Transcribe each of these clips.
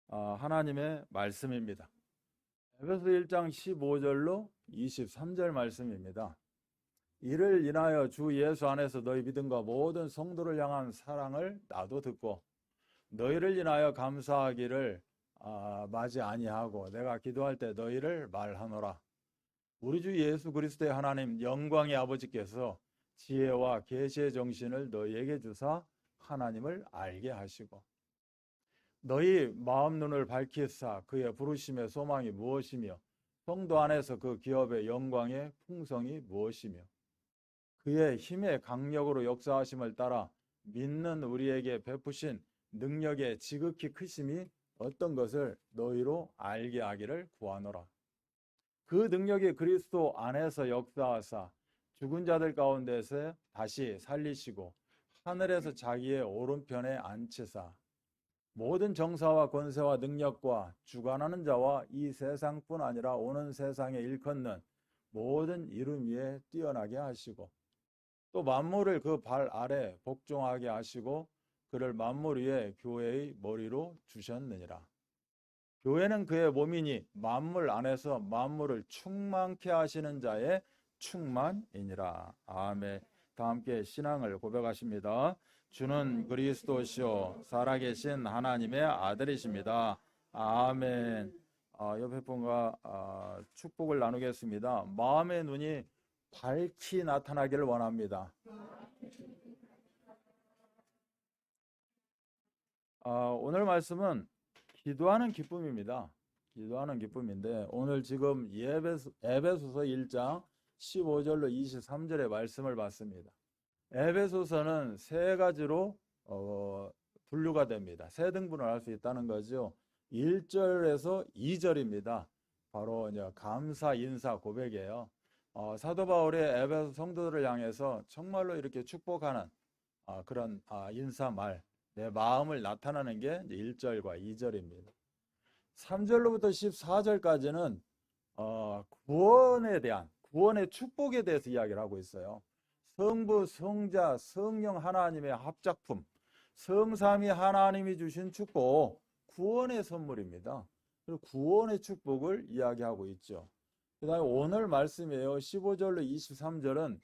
하나님의 말씀입니다. 에베소 1장 15절로 23절 말씀입니다. 이를 인하여 주 예수 안에서 너희 믿음과 모든 성도를 향한 사랑을 나도 듣고 너희를 인하여 감사하기를 마지 아니하고 내가 기도할 때 너희를 말하노라. 우리 주 예수 그리스도의 하나님 영광의 아버지께서 지혜와 계시의 정신을 너희에게 주사 하나님을 알게 하시고 너희 마음 눈을 밝히사 그의 부르심의 소망이 무엇이며 성도 안에서 그 기업의 영광의 풍성이 무엇이며 그의 힘의 강력으로 역사하심을 따라 믿는 우리에게 베푸신 능력의 지극히 크심이 어떤 것을 너희로 알게 하기를 구하노라. 그 능력이 그리스도 안에서 역사하사 죽은 자들 가운데서 다시 살리시고 하늘에서 자기의 오른편에 앉히사 모든 정사와 권세와 능력과 주관하는 자와 이 세상뿐 아니라 오는 세상에 일컫는 모든 이름 위에 뛰어나게 하시고 또 만물을 그 발 아래 복종하게 하시고 그를 만물 위에 교회의 머리로 주셨느니라. 교회는 그의 몸이니 만물 안에서 만물을 충만케 하시는 자의 충만이니라. 아멘. 다 함께 신앙을 고백하십니다. 주는 그리스도시요 살아계신 하나님의 아들이십니다. 아멘. 옆에 분과 축복을 나누겠습니다. 마음의 눈이 밝히 나타나기를 원합니다. 오늘 말씀은 기도하는 기쁨입니다. 기도하는 기쁨인데 오늘 지금 에베소서 1장 15절로 23절의 말씀을 봤습니다. 에베소서는 세 가지로 분류가 됩니다. 세 등분을 할 수 있다는 거죠. 1절에서 2절입니다. 바로 이제 감사, 인사, 고백이에요. 사도 바울이 에베소 성도들을 향해서 정말로 이렇게 축복하는 그런 인사말, 내 마음을 나타나는 게 1절과 2절입니다. 3절로부터 14절까지는 구원에 대한 구원의 축복에 대해서 이야기를 하고 있어요. 성부, 성자, 성령 하나님의 합작품, 성삼위 하나님이 주신 축복, 구원의 선물입니다. 그리고 구원의 축복을 이야기하고 있죠. 그 다음에 오늘 말씀이에요. 15절로 23절은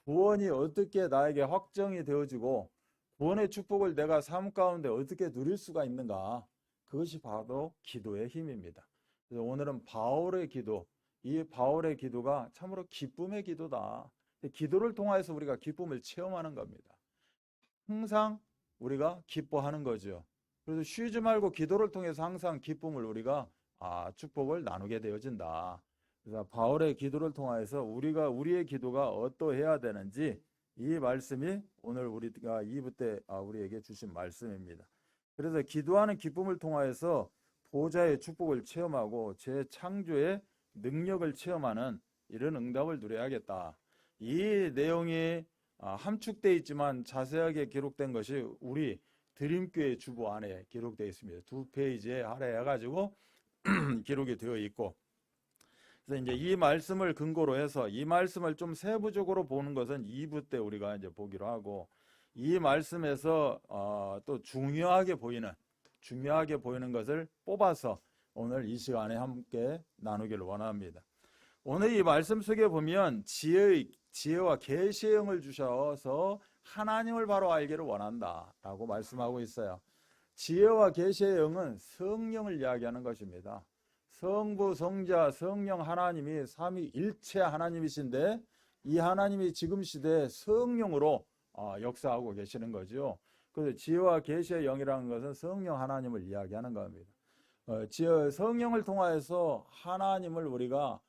구원이 어떻게 나에게 확정이 되어지고 구원의 축복을 내가 삶 가운데 어떻게 누릴 수가 있는가, 그것이 바로 기도의 힘입니다. 그래서 오늘은 바울의 기도, 이 바울의 기도가 참으로 기쁨의 기도다. 기도를 통해서 우리가 기쁨을 체험하는 겁니다. 항상 우리가 기뻐하는 거죠. 그래서 쉬지 말고 기도를 통해서 항상 기쁨을 우리가 축복을 나누게 되어진다. 그래서 바울의 기도를 통해서 우리의 기도가 어떠해야 되는지 이 말씀이 오늘 우리가 2부 때 우리에게 주신 말씀입니다. 그래서 기도하는 기쁨을 통해서 보좌의 축복을 체험하고 재창조의 능력을 체험하는 이런 응답을 누려야겠다. 이 내용이 함축되어 있지만 자세하게 기록된 것이 우리 드림교회 주보 안에 기록되어 있습니다. 2페이지에 할애해가지고 기록이 되어 있고, 그래서 이제 이 말씀을 근거로 해서 이 말씀을 좀 세부적으로 보는 것은 2부 때 우리가 이제 보기로 하고, 이 말씀에서 또 중요하게 보이는 것을 뽑아서 오늘 이 시간에 함께 나누기를 원합니다. 오늘 이 말씀 속에 보면 지혜와 계시의 영을 주셔서 하나님을 바로 알기를 원한다라고 말씀하고 있어요. 지혜와 계시의 영은 성령을 이야기하는 것입니다. 성부, 성자, 성령 하나님이 삼위일체 하나님이신데 이 하나님이 지금 시대에 성령으로 역사하고 계시는 거죠. 그래서 지혜와 계시의 영이라는 것은 성령 하나님을 이야기하는 겁니다. 성령을 통하여서 하나님을 우리가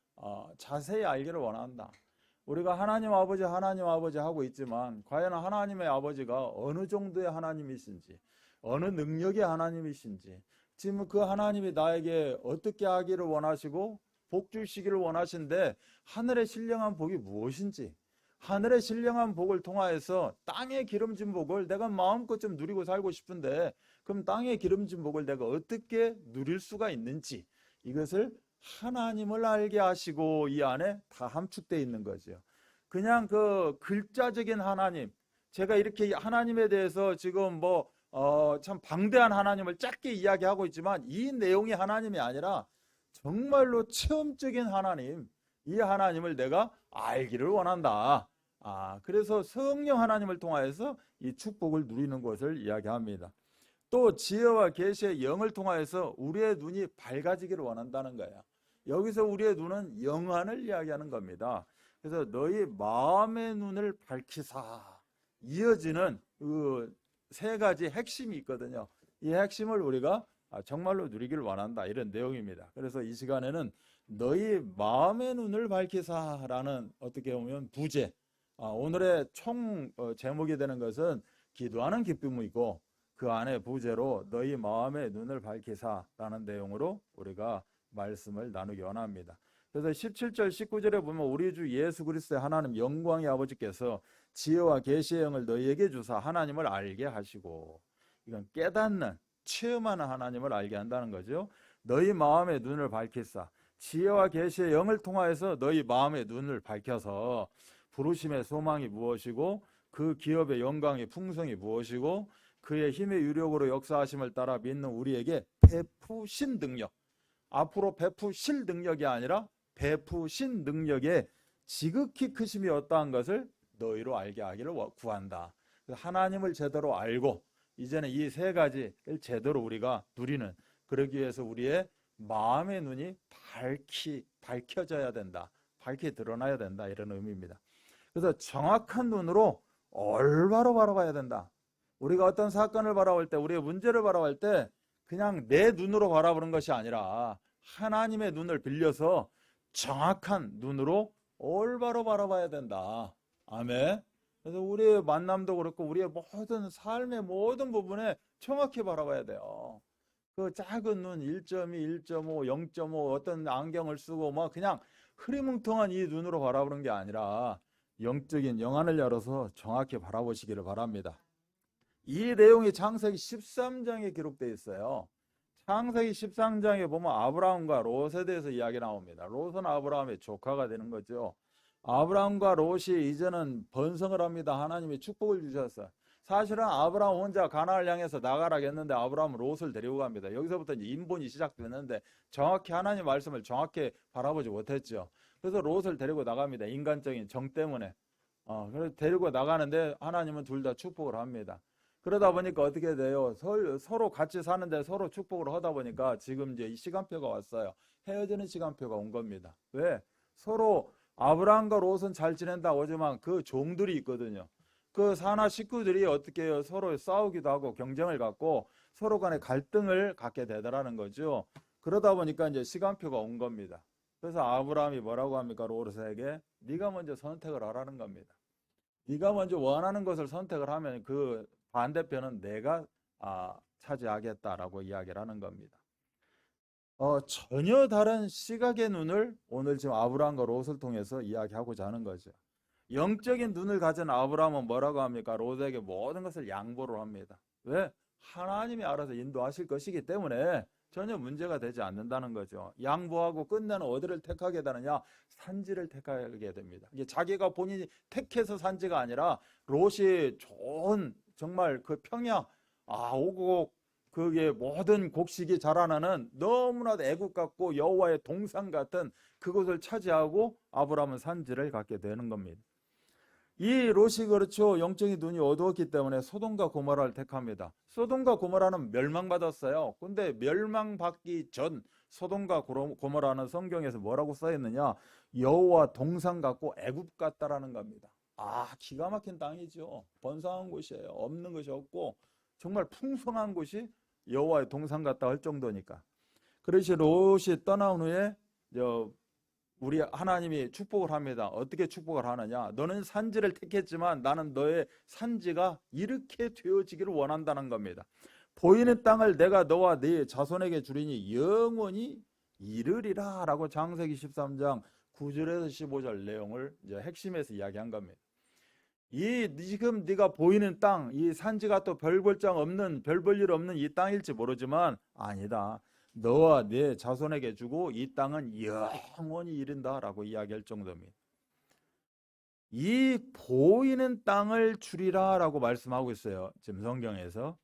자세히 알기를 원한다. 우리가 하나님 아버지 하고 있지만 과연 하나님의 아버지가 어느 정도의 하나님이신지, 어느 능력의 하나님이신지, 지금 그 하나님이 나에게 어떻게 하기를 원하시고 복 주시기를 원하신데 하늘의 신령한 복이 무엇인지, 하늘의 신령한 복을 통하여서 땅의 기름진 복을 내가 마음껏 좀 누리고 살고 싶은데 그럼 땅의 기름진 복을 내가 어떻게 누릴 수가 있는지, 이것을 하나님을 알게 하시고 이 안에 다 함축되어 있는 거죠. 그냥 그 글자적인 하나님, 제가 이렇게 하나님에 대해서 지금 참 방대한 하나님을 짧게 이야기하고 있지만 이 내용이 하나님이 아니라 정말로 체험적인 하나님, 이 하나님을 내가 알기를 원한다. 그래서 성령 하나님을 통하여서 이 축복을 누리는 것을 이야기합니다. 또 지혜와 계시의 영을 통하여서 우리의 눈이 밝아지기를 원한다는 거예요. 여기서 우리의 눈은 영안을 이야기하는 겁니다. 그래서 너희 마음의 눈을 밝히사, 이어지는 그 세 가지 핵심이 있거든요. 이 핵심을 우리가 정말로 누리기를 원한다, 이런 내용입니다. 그래서 이 시간에는 너희 마음의 눈을 밝히사라는, 어떻게 보면 부제, 오늘의 총 제목이 되는 것은 기도하는 기쁨이고, 그 안에 부제로 너희 마음의 눈을 밝히사라는 내용으로 우리가 말씀을 나누기 원합니다. 그래서 17절 19절에 보면 우리 주 예수 그리스도의 하나님 영광의 아버지께서 지혜와 계시의 영을 너희에게 주사 하나님을 알게 하시고, 이건 깨닫는, 체험하는 하나님을 알게 한다는 거죠. 너희 마음의 눈을 밝히사, 지혜와 계시의 영을 통하여서 너희 마음의 눈을 밝혀서 부르심의 소망이 무엇이고 그 기업의 영광의 풍성이 무엇이고 그의 힘의 유력으로 역사하심을 따라 믿는 우리에게 베푸신 능력, 앞으로 베푸실 능력이 아니라 베푸신 능력의 지극히 크심이 어떠한 것을 너희로 알게 하기를 구한다. 하나님을 제대로 알고 이제는 이 세 가지를 제대로 우리가 누리는, 그러기 위해서 우리의 마음의 눈이 밝혀져야 된다, 밝게 드러나야 된다, 이런 의미입니다. 그래서 정확한 눈으로 올바로 바라봐야 된다. 우리가 어떤 사건을 바라볼 때, 우리의 문제를 바라볼 때 그냥 내 눈으로 바라보는 것이 아니라 하나님의 눈을 빌려서 정확한 눈으로 올바로 바라봐야 된다. 아멘. 그래서 우리의 만남도 그렇고 우리의 모든 삶의 모든 부분에 정확히 바라봐야 돼요. 그 작은 눈 1.2, 1.5, 0.5 어떤 안경을 쓰고 막 그냥 흐리멍텅한 이 눈으로 바라보는 게 아니라 영적인 영안을 열어서 정확히 바라보시기를 바랍니다. 이 내용이 창세기 13장에 기록되어 있어요. 창세기 13장에 보면 아브라함과 롯에 대해서 이야기 나옵니다. 롯은 아브라함의 조카가 되는 거죠. 아브라함과 롯이 이제는 번성을 합니다. 하나님이 축복을 주셨어요. 사실은 아브라함 혼자 가나안을 향해서 나가라고 했는데 아브라함은 롯을 데리고 갑니다. 여기서부터 이제 인본이 시작됐는데 정확히 하나님 말씀을 정확히 바라보지 못했죠. 그래서 롯을 데리고 나갑니다. 인간적인 정 때문에. 그래서 데리고 나가는데 하나님은 둘 다 축복을 합니다. 그러다 보니까 어떻게 돼요? 서로 같이 사는데 서로 축복을 하다 보니까 지금 이제 이 시간표가 왔어요. 헤어지는 시간표가 온 겁니다. 왜? 서로 아브라함과 롯은 잘 지낸다고 하지만 그 종들이 있거든요. 그 산하 식구들이 어떻게 해요? 서로 싸우기도 하고 경쟁을 갖고 서로 간에 갈등을 갖게 되더라는 거죠. 그러다 보니까 이제 시간표가 온 겁니다. 그래서 아브라함이 뭐라고 합니까? 롯에게 네가 먼저 선택을 하라는 겁니다. 네가 먼저 원하는 것을 선택을 하면 그 반대편은 내가 차지하겠다라고 이야기를 하는 겁니다. 전혀 다른 시각의 눈을 오늘 지금 아브라함과 롯을 통해서 이야기하고자 하는 거죠. 영적인 눈을 가진 아브라함은 뭐라고 합니까? 롯에게 모든 것을 양보를 합니다. 왜? 하나님이 알아서 인도하실 것이기 때문에 전혀 문제가 되지 않는다는 거죠. 양보하고 끝내는 어디를 택하게 되느냐? 산지를 택하게 됩니다. 이게 자기가 본인이 택해서 산지가 아니라 롯이 좋은 정말 그 평야, 오곡, 그게 모든 곡식이 자라나는 너무나도 애국 같고 여호와의 동산 같은 그곳을 차지하고 아브라함은 산지를 갖게 되는 겁니다. 이 롯이 그렇죠. 영적인 눈이 어두웠기 때문에 소돔과 고모라를 택합니다. 소돔과 고모라는 멸망받았어요. 근데 멸망받기 전 소돔과 고모라는 성경에서 뭐라고 써있느냐? 여호와 동산 같고 애굽 같다라는 겁니다. 기가 막힌 땅이죠. 번성한 곳이에요. 없는 것이 없고 정말 풍성한 곳이 여호와의 동산 같다 할 정도니까. 그래서 롯이 떠나온 후에 우리 하나님이 축복을 합니다. 어떻게 축복을 하느냐? 너는 산지를 택했지만 나는 너의 산지가 이렇게 되어지기를 원한다는 겁니다. 보이는 땅을 내가 너와 네 자손에게 주리니 영원히 이르리라 라고 창세기 13장 9절에서 15절 내용을 이제 핵심에서 이야기한 겁니다. 지금 네가 보이는 땅, 이 산지가 또 별 볼 일 없는 이 땅일지 모르지만 아니다. 너와 네 자손에게 주고 이 땅은 영원히 이른다라고 이야기할 정도입니다. 이 보이는 땅을 주리라라고 말씀하고 있어요. 지금 성경에서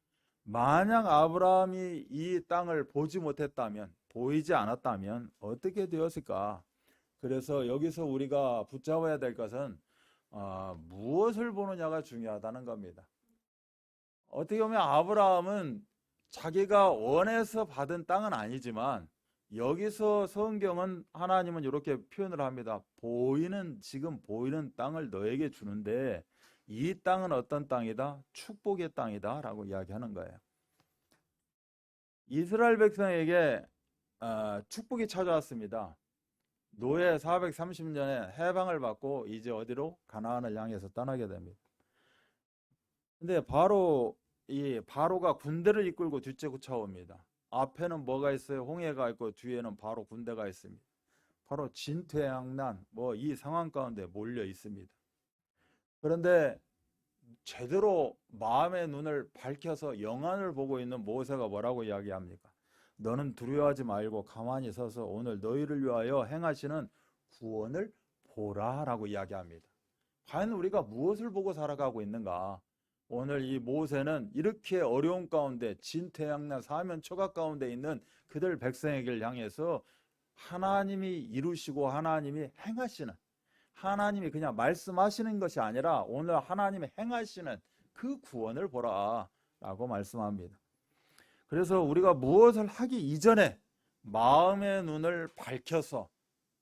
만약 아브라함이 이 땅을 보지 못했다면, 보이지 않았다면 어떻게 되었을까? 그래서 여기서 우리가 붙잡아야 될 것은 무엇을 보느냐가 중요하다는 겁니다. 어떻게 보면 아브라함은 자기가 원해서 받은 땅은 아니지만, 여기서 성경은 하나님은 이렇게 표현을 합니다. 지금 보이는 땅을 너에게 주는데 이 땅은 어떤 땅이다? 축복의 땅이다 라고 이야기하는 거예요. 이스라엘 백성에게 축복이 찾아왔습니다. 노예 430년에 해방을 받고 이제 어디로? 가나안을 향해서 떠나게 됩니다. 근데 바로가 군대를 이끌고 뒤쫓아옵니다. 앞에는 뭐가 있어요? 홍해가 있고 뒤에는 바로 군대가 있습니다. 바로 진퇴양난 이 상황 가운데 몰려 있습니다. 그런데 제대로 마음의 눈을 밝혀서 영안을 보고 있는 모세가 뭐라고 이야기합니까? 너는 두려워하지 말고 가만히 서서 오늘 너희를 위하여 행하시는 구원을 보라 라고 이야기합니다. 과연 우리가 무엇을 보고 살아가고 있는가? 오늘 이 모세는 이렇게 어려운 가운데 진퇴양난 사면초가 가운데 있는 그들 백성에게 향해서 하나님이 이루시고 하나님이 행하시는, 하나님이 그냥 말씀하시는 것이 아니라 오늘 하나님이 행하시는 그 구원을 보라 라고 말씀합니다. 그래서 우리가 무엇을 하기 이전에 마음의 눈을 밝혀서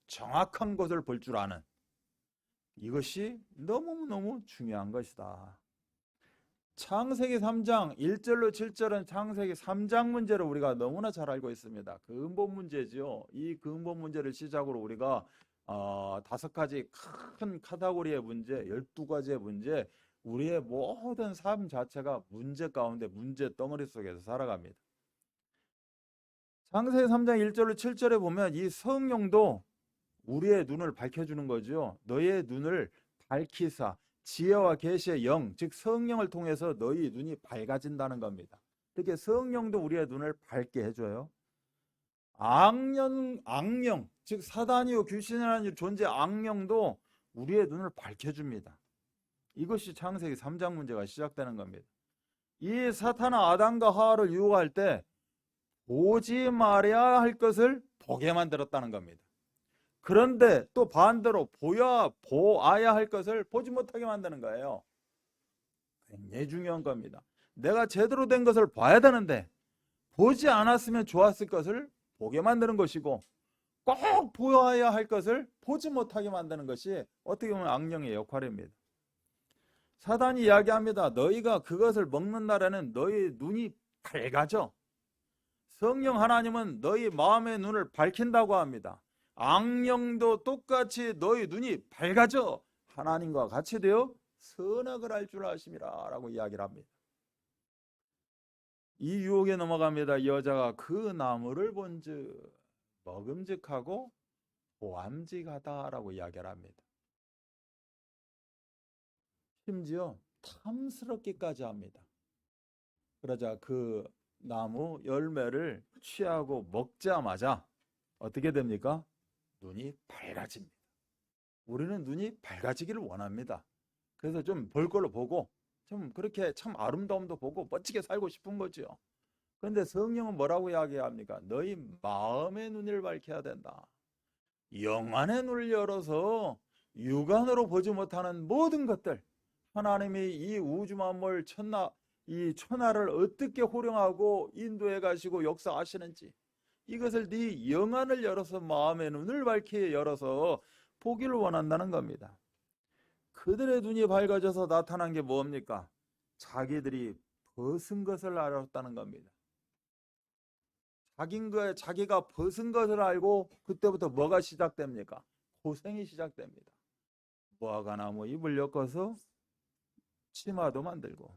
정확한 것을 볼 줄 아는, 이것이 너무너무 중요한 것이다. 창세기 3장 1절로 7절은 창세기 3장 문제를 우리가 너무나 잘 알고 있습니다. 근본 문제죠. 이 근본 문제를 시작으로 우리가 5가지 큰 카테고리의 문제, 12가지의 문제, 우리의 모든 삶 자체가 문제 가운데 문제 덩어리 속에서 살아갑니다. 창세기 3장 1절로 7절에 보면 이 성령도 우리의 눈을 밝혀주는 거죠. 너의 눈을 밝히사 지혜와 계시의 영, 즉 성령을 통해서 너희 눈이 밝아진다는 겁니다. 이렇게 성령도 우리의 눈을 밝게 해줘요. 악령, 즉 사단이요 귀신이라는 존재 악령도 우리의 눈을 밝혀줍니다. 이것이 창세기 3장 문제가 시작되는 겁니다. 이 사탄은 아담과 하와를 유혹할 때 보지 말아야 할 것을 보게 만들었다는 겁니다. 그런데 또 반대로 보아야 할 것을 보지 못하게 만드는 거예요. 굉장히 중요한 겁니다. 내가 제대로 된 것을 봐야 되는데 보지 않았으면 좋았을 것을 보게 만드는 것이고, 꼭 보아야 할 것을 보지 못하게 만드는 것이 어떻게 보면 악령의 역할입니다. 사단이 이야기합니다. 너희가 그것을 먹는 날에는 너희 눈이 밝아져. 성령 하나님은 너희 마음의 눈을 밝힌다고 합니다. 악령도 똑같이 너희 눈이 밝아져 하나님과 같이 되어 선악을 알 줄 아심이라 라고 이야기를 합니다. 이 유혹에 넘어갑니다. 이 여자가 그 나무를 본즉 먹음직하고 보암직하다 라고 이야기를 합니다. 심지어 탐스럽기까지 합니다. 그러자 그 나무 열매를 취하고 먹자마자 어떻게 됩니까? 눈이 밝아집니다. 우리는 눈이 밝아지기를 원합니다. 그래서 좀 볼 걸로 보고 좀 그렇게 참 아름다움도 보고 멋지게 살고 싶은 거죠. 그런데 성령은 뭐라고 이야기합니까? 너희 마음의 눈을 밝혀야 된다. 영안의 눈을 열어서 육안으로 보지 못하는 모든 것들, 하나님이 이 우주 만물 이 천하를 어떻게 호령하고 인도해 가시고 역사하시는지, 이것을 네 영안을 열어서 마음의 눈을 밝히 열어서 보기를 원한다는 겁니다. 그들의 눈이 밝아져서 나타난 게 뭡니까? 자기들이 벗은 것을 알았다는 겁니다. 자기가 벗은 것을 알고 그때부터 뭐가 시작됩니까? 고생이 시작됩니다. 무화과나무 잎을 엮어서 치마도 만들고,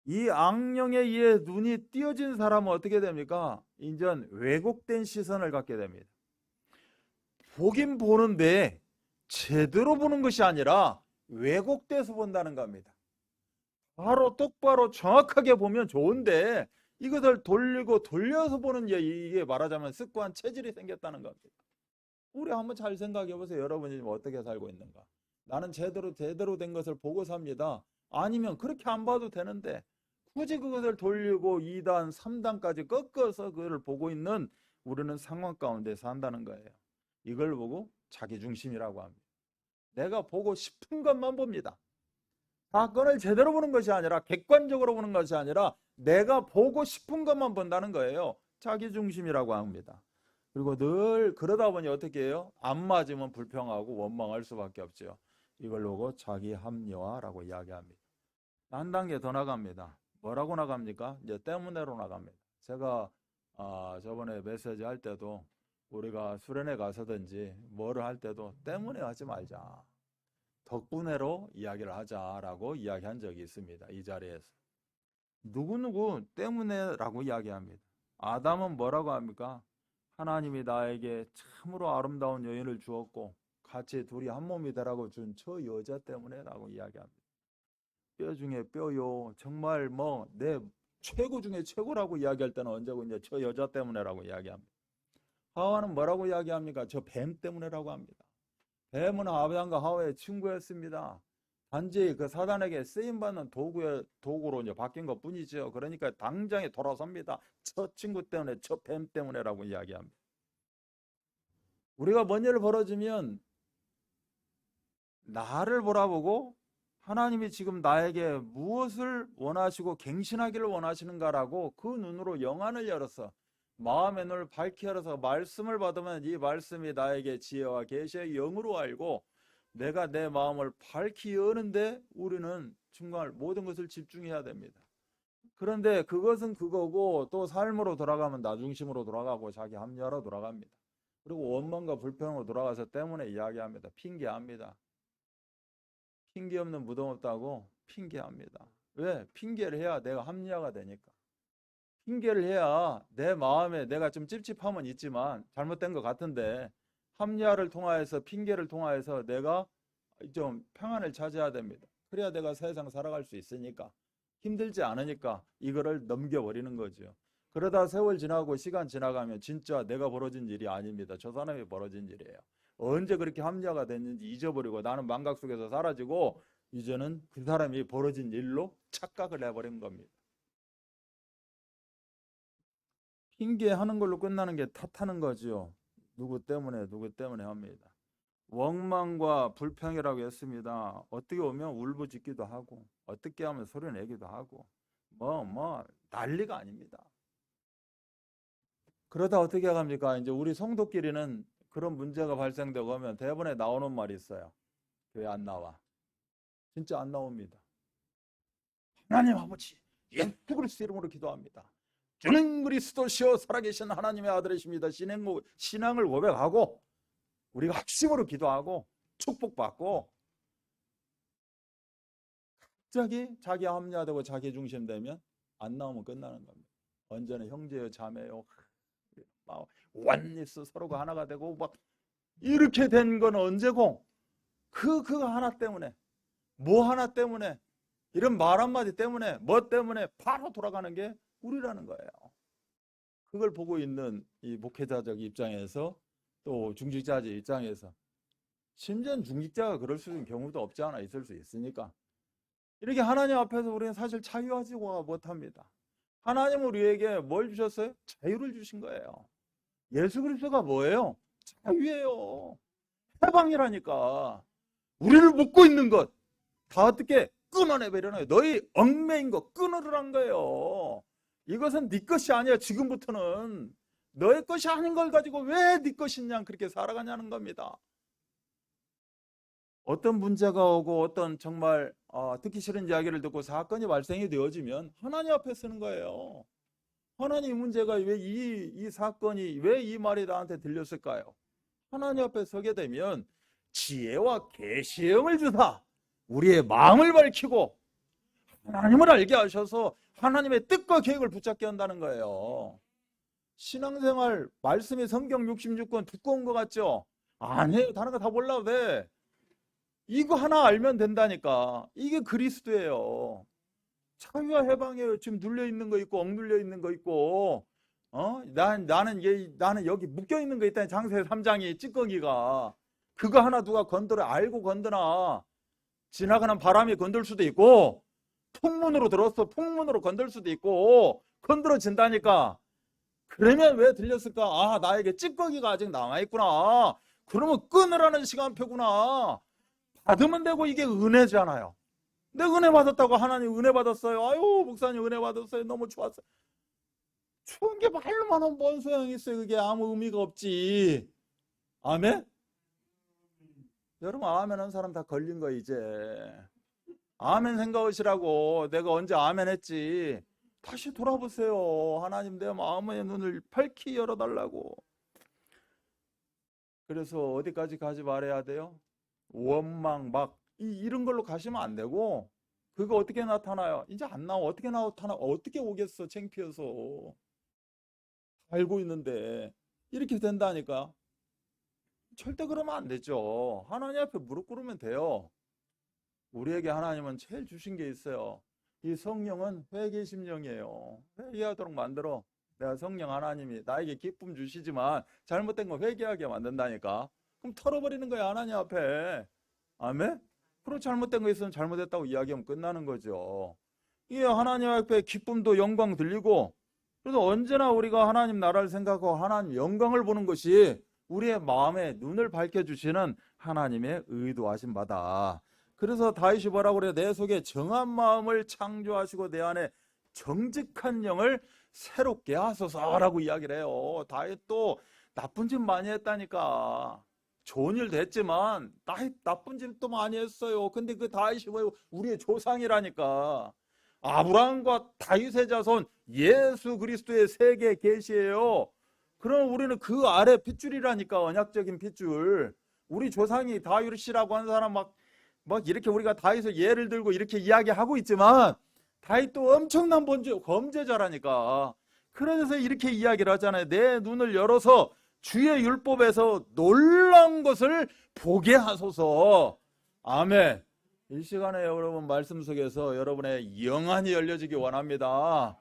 이 악령에 의해 눈이 띄어진 사람은 어떻게 됩니까? 인전 왜곡된 시선을 갖게 됩니다. 보긴 보는데 제대로 보는 것이 아니라 왜곡돼서 본다는 겁니다. 바로 똑바로 정확하게 보면 좋은데 이것을 돌리고 돌려서 보는 이게 말하자면 습관 체질이 생겼다는 겁니다. 우리 한번 잘 생각해 보세요. 여러분이 어떻게 살고 있는가? 나는 제대로 된 것을 보고 삽니다. 아니면 그렇게 안 봐도 되는데 굳이 그것을 돌리고 2단, 3단까지 꺾어서 그걸 보고 있는 우리는 상황 가운데 산다는 거예요. 이걸 보고 자기중심이라고 합니다. 내가 보고 싶은 것만 봅니다. 사건을 제대로 보는 것이 아니라, 객관적으로 보는 것이 아니라 내가 보고 싶은 것만 본다는 거예요. 자기중심이라고 합니다. 그리고 늘 그러다 보니 어떻게 해요? 안 맞으면 불평하고 원망할 수밖에 없죠. 이걸 보고 자기합리화라고 이야기합니다. 한 단계 더 나갑니다. 뭐라고 나갑니까? 이제 때문에로 나갑니다. 제가 저번에 메시지 할 때도, 우리가 수련회 가서든지 뭐를 할 때도 때문에 하지 말자, 덕분에로 이야기를 하자라고 이야기한 적이 있습니다. 이 자리에서. 누구누구 때문에라고 이야기합니다. 아담은 뭐라고 합니까? 하나님이 나에게 참으로 아름다운 여인을 주었고 같이 둘이 한 몸이 되라고 준 저 여자 때문에라고 이야기합니다. 뼈 중에 뼈요. 정말 뭐 내 최고 중에 최고라고 이야기할 때는 언제고, 이제 저 여자 때문에라고 이야기합니다. 하와는 뭐라고 이야기합니까? 저 뱀 때문에라고 합니다. 뱀은 아담과 하와의 친구였습니다. 단지 그 사단에게 쓰임받는 도구로 이제 바뀐 것 뿐이죠. 그러니까 당장에 돌아섭니다. 저 친구 때문에, 저 뱀 때문에라고 이야기합니다. 우리가 뭔 일을 벌어지면 나를 바라보고 하나님이 지금 나에게 무엇을 원하시고 갱신하기를 원하시는가라고 그 눈으로 영안을 열어서, 마음의 눈을 밝히 열어서 말씀을 받으면 이 말씀이 나에게 지혜와 계시의 영으로 알고 내가 내 마음을 밝히 여는데 우리는 정말 모든 것을 집중해야 됩니다. 그런데 그것은 그거고, 또 삶으로 돌아가면 나 중심으로 돌아가고 자기 합리화로 돌아갑니다. 그리고 원망과 불평으로 돌아가서 때문에 이야기합니다. 핑계합니다. 핑계 없는 무덤 없다고 핑계합니다. 왜? 핑계를 해야 내가 합리화가 되니까. 핑계를 해야 내 마음에 내가 좀 찝찝함은 있지만, 잘못된 것 같은데 합리화를 통하여서, 핑계를 통하여서 내가 좀 평안을 찾아야 됩니다. 그래야 내가 세상 살아갈 수 있으니까, 힘들지 않으니까 이거를 넘겨버리는 거죠. 그러다 세월 지나고 시간 지나가면 진짜 내가 벌어진 일이 아닙니다. 저 사람이 벌어진 일이에요. 언제 그렇게 합리화가 됐는지 잊어버리고 나는 망각 속에서 사라지고, 이제는 그 사람이 벌어진 일로 착각을 해버린 겁니다. 핑계하는 걸로 끝나는 게 탓하는 거죠. 누구 때문에 합니다. 원망과 불평이라고 했습니다. 어떻게 보면 울부짖기도 하고, 어떻게 하면 소리내기도 하고, 난리가 아닙니다. 그러다 어떻게 합니까? 이제 우리 성도끼리는 그런 문제가 발생되고 하면 대본에 나오는 말이 있어요. 왜 안 나와? 진짜 안 나옵니다. 하나님 아버지, 예수 그리스도 이름으로 기도합니다. 주는 그리스도시여 살아계신 하나님의 아들이십니다. 신앙을 고백하고 우리가 합심으로 기도하고 축복받고, 갑자기 자기 합리화되고 자기 중심되면 안 나오면 끝나는 겁니다. 언제나 형제요 자매요 원리스 서로가 하나가 되고 막 이렇게 된 건 언제고, 그거 하나 때문에, 뭐 하나 때문에, 이런 말 한마디 때문에, 뭐 때문에 바로 돌아가는 게 우리라는 거예요. 그걸 보고 있는 이 목회자적 입장에서, 또 중직자적 입장에서, 심지어 중직자가 그럴 수 있는 경우도 없지 않아 있을 수 있으니까, 이렇게 하나님 앞에서 우리는 사실 자유하지 못합니다. 하나님은 우리에게 뭘 주셨어요? 자유를 주신 거예요. 예수 그리스도가 뭐예요? 자유예요. 해방이라니까. 우리를 묶고 있는 것 다 어떻게 끊어내버리나요? 너희 얽매인 거 끊으라는 거예요. 이것은 네 것이 아니야. 지금부터는 너의 것이 아닌 걸 가지고 왜 네 것이냐 그렇게 살아가냐는 겁니다. 어떤 문제가 오고 어떤 정말 듣기 싫은 이야기를 듣고 사건이 발생이 되어지면 하나님 앞에 서는 거예요. 하나님, 이 문제가 왜 이 사건이 왜 이 말이 나한테 들렸을까요? 하나님 앞에 서게 되면 지혜와 계시의 영을 주사 우리의 마음을 밝히고 하나님을 알게 하셔서 하나님의 뜻과 계획을 붙잡게 한다는 거예요. 신앙생활 말씀이 성경 66권 두꺼운 것 같죠? 아니에요. 다른 거 다 몰라도 돼. 이거 하나 알면 된다니까. 이게 그리스도예요. 자유와 해방이에요. 지금 눌려 있는 거 있고 억눌려 있는 거 있고, 나는 여기 묶여 있는 거 있다니. 장세 3장이 찌꺼기가, 그거 하나 누가 건드려, 알고 건드나 지나가는 바람이 건들 수도 있고, 풍문으로 들었어. 풍문으로 건들 수도 있고 건드려진다니까. 그러면 왜 들렸을까? 아, 나에게 찌꺼기가 아직 남아있구나. 그러면 끊으라는 시간표구나. 받으면 되고 이게 은혜잖아요. 내 은혜 받았다고 하나님 은혜 받았어요. 아유, 목사님 은혜 받았어요. 너무 좋았어요. 좋은 게 말로만 뭔 소용이 있어요. 그게 아무 의미가 없지. 아멘? 여러분, 아멘 한 사람 다 걸린 거 이제. 아멘 생각하시라고. 내가 언제 아멘 했지. 다시 돌아보세요. 하나님 내 마음의 눈을 밝히 열어달라고. 그래서 어디까지 가지 말아야 돼요? 원망 막 이런 걸로 가시면 안 되고, 그거 어떻게 나타나요? 이제 안 나와. 어떻게 나타나? 어떻게 오겠어? 창피해서. 알고 있는데 이렇게 된다니까. 절대 그러면 안 되죠. 하나님 앞에 무릎 꿇으면 돼요. 우리에게 하나님은 제일 주신 게 있어요. 이 성령은 회개 심령이에요. 회개하도록 만들어. 내가 성령 하나님이 나에게 기쁨 주시지만 잘못된 거 회개하게 만든다니까. 그럼 털어버리는 거야, 하나님 앞에. 아멘? 그리고 잘못된 거 있으면 잘못했다고 이야기하면 끝나는 거죠. 이게 하나님 앞에 기쁨도 영광 들리고, 그래서 언제나 우리가 하나님 나라를 생각하고 하나님 영광을 보는 것이 우리의 마음에 눈을 밝혀주시는 하나님의 의도하신 바다. 그래서 다윗이 뭐라고 그래요? 내 속에 정한 마음을 창조하시고 내 안에 정직한 영을 새롭게 하소서라고 이야기를 해요. 다윗도 나쁜 짓 많이 했다니까. 좋은 일도 했지만 나쁜 짓도 많이 했어요. 근데 그 다윗이 뭐예요? 우리의 조상이라니까. 아브라함과 다윗의 자손 예수 그리스도의 세계 계시예요. 그럼 우리는 그 아래 핏줄이라니까. 언약적인 핏줄. 우리 조상이 다윗이라고 하는 사람 막 이렇게 우리가 다윗을 예를 들고 이렇게 이야기하고 있지만 다윗도 엄청난 범죄자라니까. 그래서 이렇게 이야기를 하잖아요. 내 눈을 열어서 주의 율법에서 놀라운 것을 보게 하소서. 아멘. 이 시간에 여러분 말씀 속에서 여러분의 영안이 열려지기 원합니다.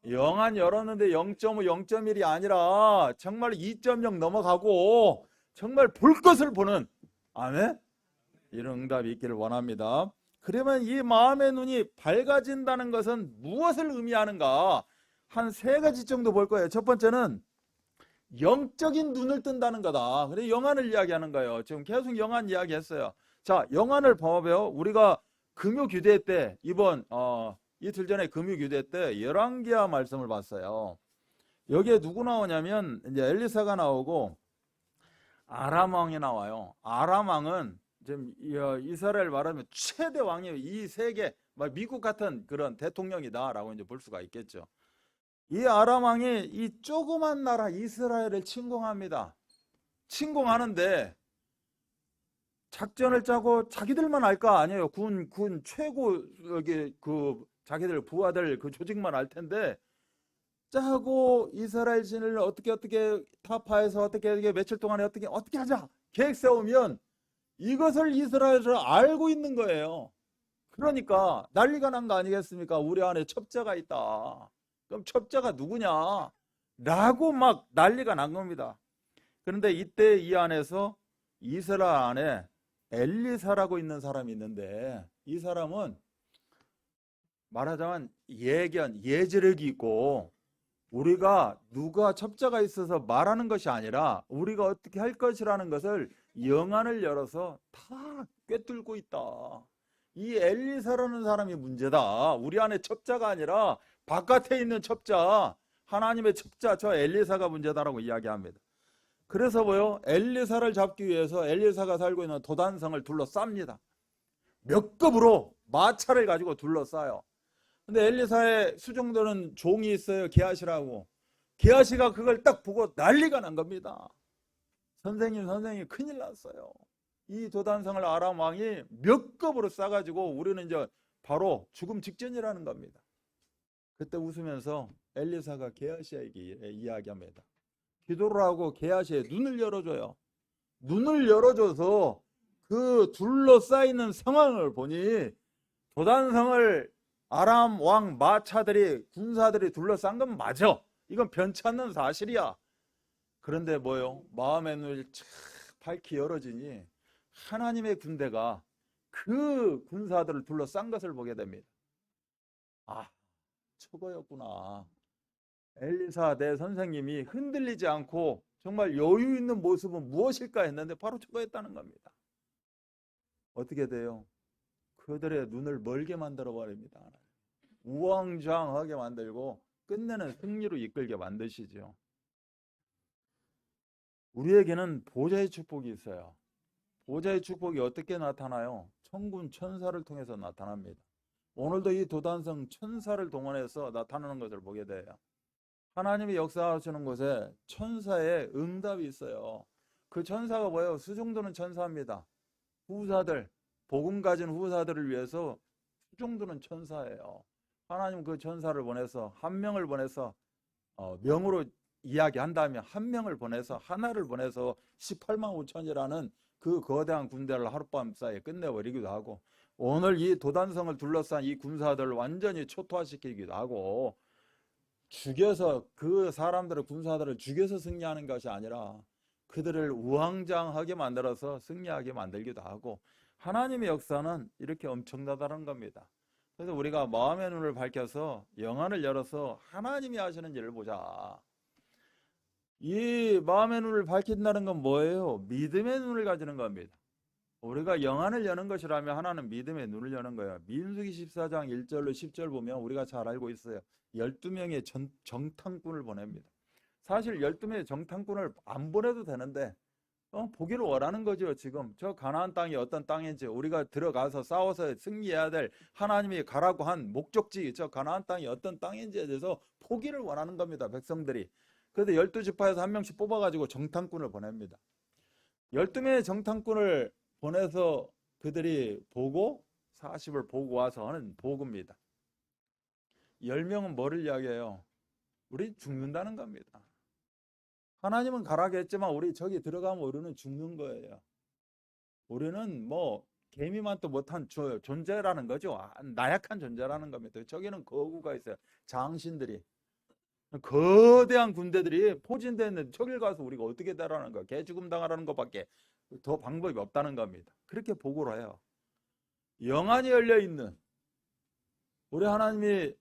영안 열었는데 0.5, 0.1이 아니라 정말 2.0 넘어가고 정말 볼 것을 보는, 아멘? 이런 응답이 있기를 원합니다. 그러면 이 마음의 눈이 밝아진다는 것은 무엇을 의미하는가? 한 세 가지 정도 볼 거예요. 첫 번째는 영적인 눈을 뜬다는 거다. 그래서 영안을 이야기하는 거예요. 지금 계속 영안 이야기했어요. 자, 영안을 봐봐요. 우리가 금요규대 때 이번 이틀 전에 금요규대 때 열왕기하 말씀을 봤어요. 여기에 누구 나오냐면 이제 엘리사가 나오고 아람 왕이 나와요. 아람 왕은 지금 이스라엘 말하면 최대 왕이에요. 이 세계 미국 같은 그런 대통령이다라고 이제 볼 수가 있겠죠. 이 아람 왕이 이 조그만 나라 이스라엘을 침공합니다. 침공하는데 작전을 짜고 자기들만 알 거 아니에요. 군 최고 여기 자기들 부하들 그 조직만 알 텐데 짜고 이스라엘 진을 어떻게 타파해서 어떻게 며칠 동안에 어떻게 하자 계획 세우면 이것을 이스라엘을 알고 있는 거예요. 그러니까 난리가 난 거 아니겠습니까? 우리 안에 첩자가 있다. 그럼 첩자가 누구냐? 라고 막 난리가 난 겁니다. 그런데 이때 이 안에서 이스라엘 안에 엘리사라고 있는 사람이 있는데 이 사람은 말하자면 예지력이 있고 우리가 누가 첩자가 있어서 말하는 것이 아니라 우리가 어떻게 할 것이라는 것을 영안을 열어서 다 꿰뚫고 있다. 이 엘리사라는 사람이 문제다. 우리 안에 첩자가 아니라 바깥에 있는 첩자, 하나님의 첩자 저 엘리사가 문제다라고 이야기합니다. 그래서 뭐요? 엘리사를 잡기 위해서 엘리사가 살고 있는 도단성을 둘러쌉니다. 몇 급으로 마차를 가지고 둘러싸요. 근데 엘리사의 수종되는 종이 있어요. 게하시라고. 게하시가 그걸 딱 보고 난리가 난 겁니다. 선생님 큰일 났어요. 이 도단성을 아람 왕이 몇 급으로 싸가지고 우리는 이제 바로 죽음 직전이라는 겁니다. 그때 웃으면서 엘리사가 게하시에게 이야기합니다. 기도를 하고 게하시의 눈을 열어줘요. 눈을 열어줘서 그 둘러싸이는 상황을 보니 도단성을 아람 왕 마차들이 군사들이 둘러싼 건 맞아. 이건 변치 않는 사실이야. 그런데 뭐요? 마음의 눈을 쫙 밝히 열어지니 하나님의 군대가 그 군사들을 둘러싼 것을 보게 됩니다. 아, 저거였구나. 엘리사 내 선생님이 흔들리지 않고 정말 여유 있는 모습은 무엇일까 했는데 바로 저거였다는 겁니다. 어떻게 돼요? 그들의 눈을 멀게 만들어 버립니다. 우왕좌왕하게 만들고 끝내는 승리로 이끌게 만드시죠. 우리에게는 보좌의 축복이 있어요. 보좌의 축복이 어떻게 나타나요? 천군 천사를 통해서 나타납니다. 오늘도 이 도단성 천사를 동원해서 나타나는 것을 보게 돼요. 하나님이 역사하시는 곳에 천사의 응답이 있어요. 그 천사가 뭐예요? 수종드는 천사입니다. 후사들, 복음 가진 후사들을 위해서 수종드는 천사예요. 하나님 그 천사를 보내서 한 명을 보내서 명으로 이야기한다면 한 명을 보내서 하나를 보내서 18만 5천이라는 그 거대한 군대를 하룻밤 사이에 끝내버리기도 하고 오늘 이 도단성을 둘러싼 이 군사들을 완전히 초토화시키기도 하고 죽여서 그 사람들을 군사들을 죽여서 승리하는 것이 아니라 그들을 우왕좌왕하게 만들어서 승리하게 만들기도 하고 하나님의 역사는 이렇게 엄청나다는 겁니다. 그래서 우리가 마음의 눈을 밝혀서 영안을 열어서 하나님이 하시는 일을 보자. 이 마음의 눈을 밝힌다는 건 뭐예요? 믿음의 눈을 가지는 겁니다. 우리가 영안을 여는 것이라면 하나는 믿음의 눈을 여는 거예요. 민수기 14장 1절로 10절 보면 우리가 잘 알고 있어요. 12명의 정탐꾼을 보냅니다. 사실 12명의 정탐꾼을 안 보내도 되는데 보기를 원하는 거죠. 지금 저 가나안 땅이 어떤 땅인지 우리가 들어가서 싸워서 승리해야 될 하나님이 가라고 한 목적지 저 가나안 땅이 어떤 땅인지에 대해서 보기를 원하는 겁니다. 백성들이. 그래서 12지파에서 한 명씩 뽑아가지고 정탐꾼을 보냅니다. 12명의 정탐꾼을 보내서 그들이 보고 40을 보고 와서 하는 보고입니다. 10명은 뭐를 이야기해요? 우리 죽는다는 겁니다. 하나님은 가라고 했지만 우리 저기 들어가면 우리는 죽는 거예요. 우리는 뭐 개미만도 못한 존재라는 거죠. 나약한 존재라는 겁니다. 저기는 거구가 있어요. 장신들이. 거대한 군대들이 포진되어 있는데 저길 가서 우리가 어떻게 되라는 거야. 개죽음 당하라는 것밖에 더 방법이 없다는 겁니다. 그렇게 보고를 해요. 영안이 열려있는 우리 하나님이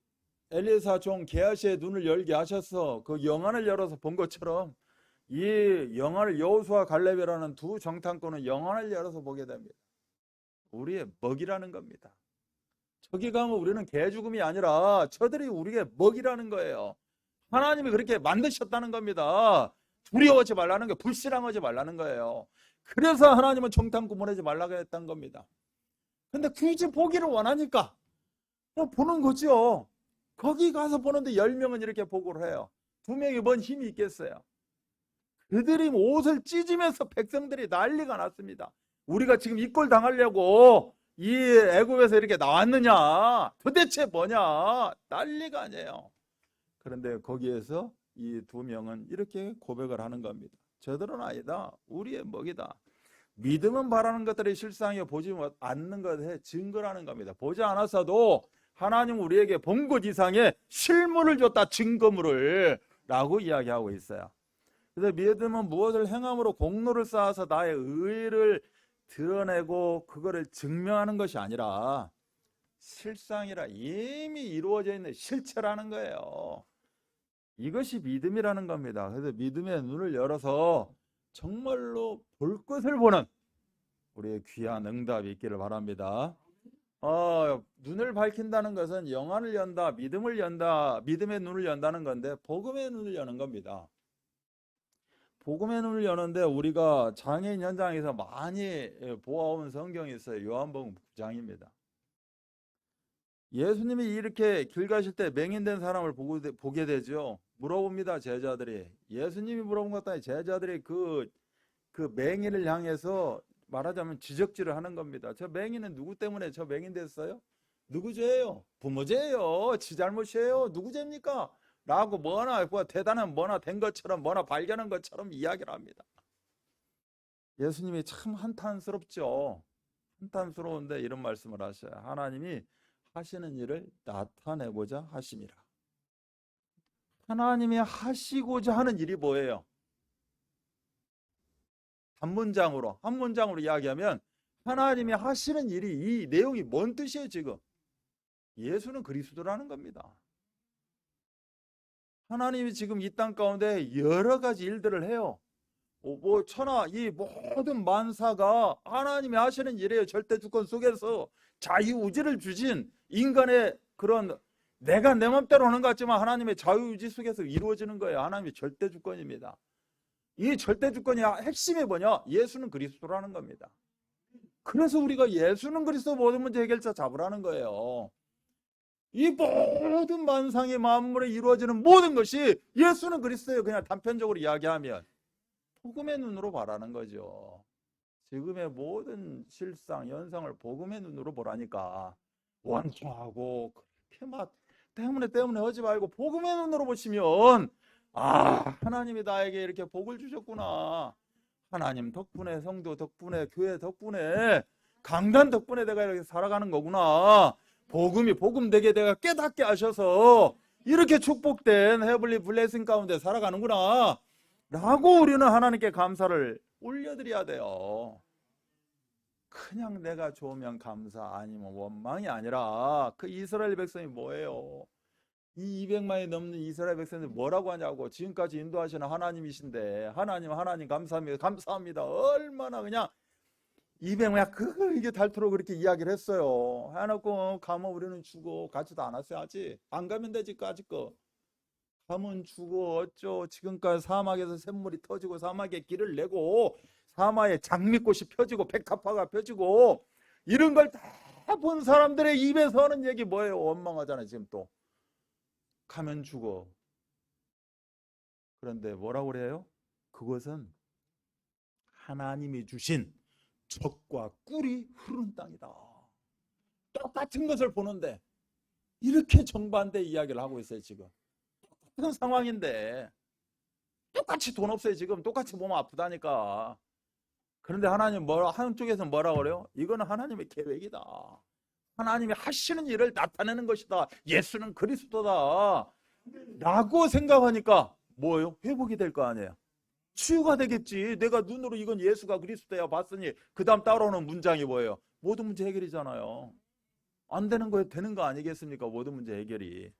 엘리사 종 게하시의 눈을 열게 하셔서 그 영안을 열어서 본 것처럼 이 영안을 여호수아 갈렙이라는 두 정탐꾼은 영안을 열어서 보게 됩니다. 우리의 먹이라는 겁니다. 저기 가면 우리는 개죽음이 아니라 저들이 우리의 먹이라는 거예요. 하나님이 그렇게 만드셨다는 겁니다. 두려워하지 말라는 거, 불신앙하지 말라는 거예요. 그래서 하나님은 정탐꾼 보내지 말라고 했던 겁니다. 근데 굳이 보기를 원하니까 보는 거죠. 거기 가서 보는데 10명은 이렇게 보고를 해요. 2명이 뭔 힘이 있겠어요. 그들이 옷을 찢으면서 백성들이 난리가 났습니다. 우리가 지금 이 꼴 당하려고 이 애굽에서 이렇게 나왔느냐, 도대체 뭐냐, 난리가 아니에요. 그런데 거기에서 이 2명은 이렇게 고백을 하는 겁니다. 저들은 아니다. 우리의 먹이다. 믿음은 바라는 것들이 실상에 보지 않는 것에 증거라는 겁니다. 보지 않았어도 하나님 우리에게 본 것 이상의 실물을 줬다. 증거물을 라고 이야기하고 있어요. 그래서 믿음은 무엇을 행함으로 공로를 쌓아서 나의 의를 드러내고 그거를 증명하는 것이 아니라 실상이라 이미 이루어져 있는 실체라는 거예요. 이것이 믿음이라는 겁니다. 그래서 믿음의 눈을 열어서 정말로 볼 것을 보는 우리의 귀한 응답이 있기를 바랍니다. 눈을 밝힌다는 것은 영안을 연다, 믿음을 연다, 믿음의 눈을 연다는 건데 복음의 눈을 여는 겁니다. 복음의 눈을 여는데 우리가 장애인 현장에서 많이 보아온 성경이 있어요. 요한복음 9장입니다. 예수님이 이렇게 길 가실 때 맹인된 사람을 보게 되죠. 물어봅니다. 제자들이. 예수님이 물어본 것도 아니고 제자들이 그 맹인을 향해서 말하자면 지적질을 하는 겁니다. 저 맹인은 누구 때문에 저 맹인 됐어요? 누구 죄예요? 부모 죄예요? 지 잘못이에요? 누구 죄입니까? 라고 뭐나 대단한 뭐나 된 것처럼 뭐나 발견한 것처럼 이야기를 합니다. 예수님이 참 한탄스럽죠. 한탄스러운데 이런 말씀을 하셔요. 하나님이 하시는 일을 나타내고자 하심이라. 하나님이 하시고자 하는 일이 뭐예요? 한 문장으로 이야기하면 하나님이 하시는 일이 이 내용이 뭔 뜻이에요 지금? 예수는 그리스도라는 겁니다. 하나님이 지금 이 땅 가운데 여러 가지 일들을 해요. 뭐 천하 이 모든 만사가 하나님이 하시는 일이에요. 절대 주권 속에서 자유의지를 주신 인간의 그런, 내가 내 맘대로 하는 것 같지만 하나님의 자유의지 속에서 이루어지는 거예요. 하나님의 절대 주권입니다. 이 절대 주권이 핵심이 뭐냐? 예수는 그리스도라는 겁니다. 그래서 우리가 예수는 그리스도 모든 문제 해결자 잡으라는 거예요. 이 모든 만상의 만물에 이루어지는 모든 것이 예수는 그리스도예요. 그냥 단편적으로 이야기하면 복음의 눈으로 바라는 거죠. 지금의 모든 실상, 현상을 복음의 눈으로 보라니까. 원통하고 그렇게 막 때문에 하지 말고 복음의 눈으로 보시면, 아, 하나님이 나에게 이렇게 복을 주셨구나. 하나님 덕분에, 성도 덕분에, 교회 덕분에, 강단 덕분에 내가 이렇게 살아가는 거구나. 복음이 복음되게 내가 깨닫게 하셔서 이렇게 축복된 헤블리 블레싱 가운데 살아가는구나 라고 우리는 하나님께 감사를 올려드려야 돼요. 그냥 내가 좋으면 감사, 아니면 원망이 아니라, 그 이스라엘 백성이 뭐예요? 이 200만이 넘는 이스라엘 백성들 뭐라고 하냐고. 지금까지 인도하시는 하나님이신데, 하나님 감사합니다. 얼마나 그냥 200만 이게 닳도록 그렇게 이야기를 했어요. 해놓고 가면 우리는 죽어. 가지도 않았어요. 아직 안 가면 되지. 아직 거 가면 죽어. 어쩌. 지금까지 사막에서 샘물이 터지고 사막에 길을 내고 사막에 장미꽃이 펴지고 백합화가 펴지고 이런 걸 다 본 사람들의 입에서 하는 얘기 뭐예요? 원망하잖아요. 지금 또 가면 죽어. 그런데 뭐라고 그래요? 그것은 하나님이 주신 적과 꿀이 흐르는 땅이다. 똑같은 것을 보는데 이렇게 정반대 이야기를 하고 있어요. 지금 똑같은 상황인데 똑같이 돈 없어요. 지금 똑같이 몸 아프다니까. 그런데 하나님 한쪽에서 뭐라 그래요? 이거는 하나님의 계획이다. 하나님이 하시는 일을 나타내는 것이다. 예수는 그리스도다 라고 생각하니까 뭐예요? 회복이 될 거 아니에요. 치유가 되겠지. 내가 눈으로 이건 예수가 그리스도야 봤으니 그 다음 따라오는 문장이 뭐예요? 모든 문제 해결이잖아요. 안 되는 거에 되는 거 아니겠습니까? 모든 문제 해결이.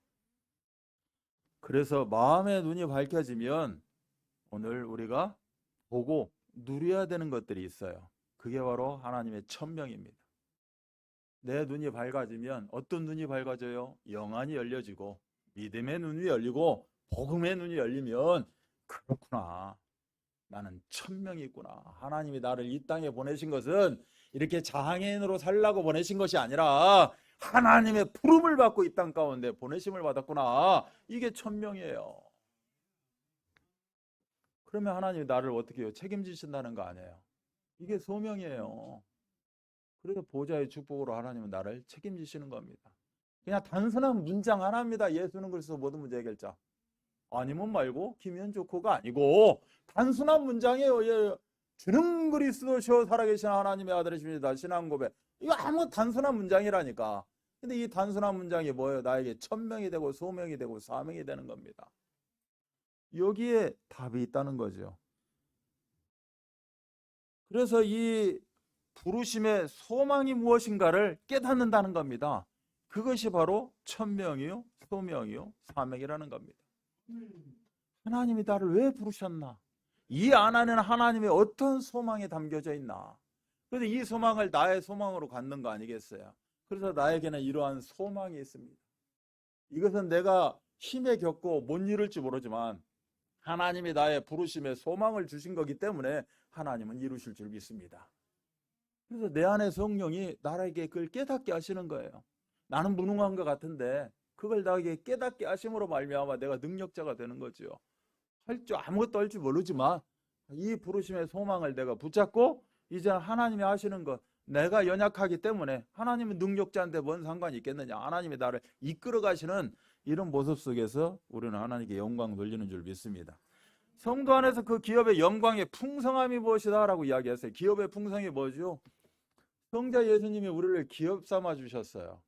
그래서 마음의 눈이 밝혀지면 오늘 우리가 보고 누려야 되는 것들이 있어요. 그게 바로 하나님의 천명입니다. 내 눈이 밝아지면 어떤 눈이 밝아져요? 영안이 열려지고 믿음의 눈이 열리고 복음의 눈이 열리면 그렇구나. 나는 천명이 있구나. 하나님이 나를 이 땅에 보내신 것은 이렇게 장애인으로 살라고 보내신 것이 아니라 하나님의 부름을 받고 이 땅 가운데 보내심을 받았구나. 이게 천명이에요. 그러면 하나님이 나를 어떻게 해요? 책임지신다는 거 아니에요. 이게 소명이에요. 그래서 보좌의 축복으로 하나님은 나를 책임지시는 겁니다. 그냥 단순한 문장 하나입니다. 예수는 그리스도 모든 문제 해결자. 아니면 말고 기면 좋고가 아니고 단순한 문장이에요. 예. 주는 그리스도시요 살아계신 하나님의 아들이십니다. 신앙 고백. 이거 아무 단순한 문장이라니까. 근데 이 단순한 문장이 뭐예요? 나에게 천명이 되고 소명이 되고 사명이 되는 겁니다. 여기에 답이 있다는 거죠. 그래서 이 부르심의 소망이 무엇인가를 깨닫는다는 겁니다. 그것이 바로 천명이요, 소명이요, 사명이라는 겁니다. 하나님이 나를 왜 부르셨나? 이 안에는 하나님의 어떤 소망이 담겨져 있나? 그래서 이 소망을 나의 소망으로 갖는 거 아니겠어요? 그래서 나에게는 이러한 소망이 있습니다. 이것은 내가 힘에 겪고 못 이룰지 모르지만 하나님이 나의 부르심에 소망을 주신 거기 때문에 하나님은 이루실 줄 믿습니다. 그래서 내 안에 성령이 나에게 그걸 깨닫게 하시는 거예요. 나는 무능한 것 같은데 그걸 나에게 깨닫게 하심으로 말미암아 내가 능력자가 되는 거죠. 할 줄 아무것도 할 줄 모르지만 이 부르심의 소망을 내가 붙잡고 이제 하나님이 하시는 것, 내가 연약하기 때문에 하나님은 능력자인데 뭔 상관이 있겠느냐. 하나님이 나를 이끌어 가시는 이런 모습 속에서 우리는 하나님께 영광 돌리는 줄 믿습니다. 성도 안에서 그 기업의 영광의 풍성함이 무엇이다 라고 이야기했어요. 기업의 풍성이 뭐죠? 성자 예수님이 우리를 기업 삼아 주셨어요.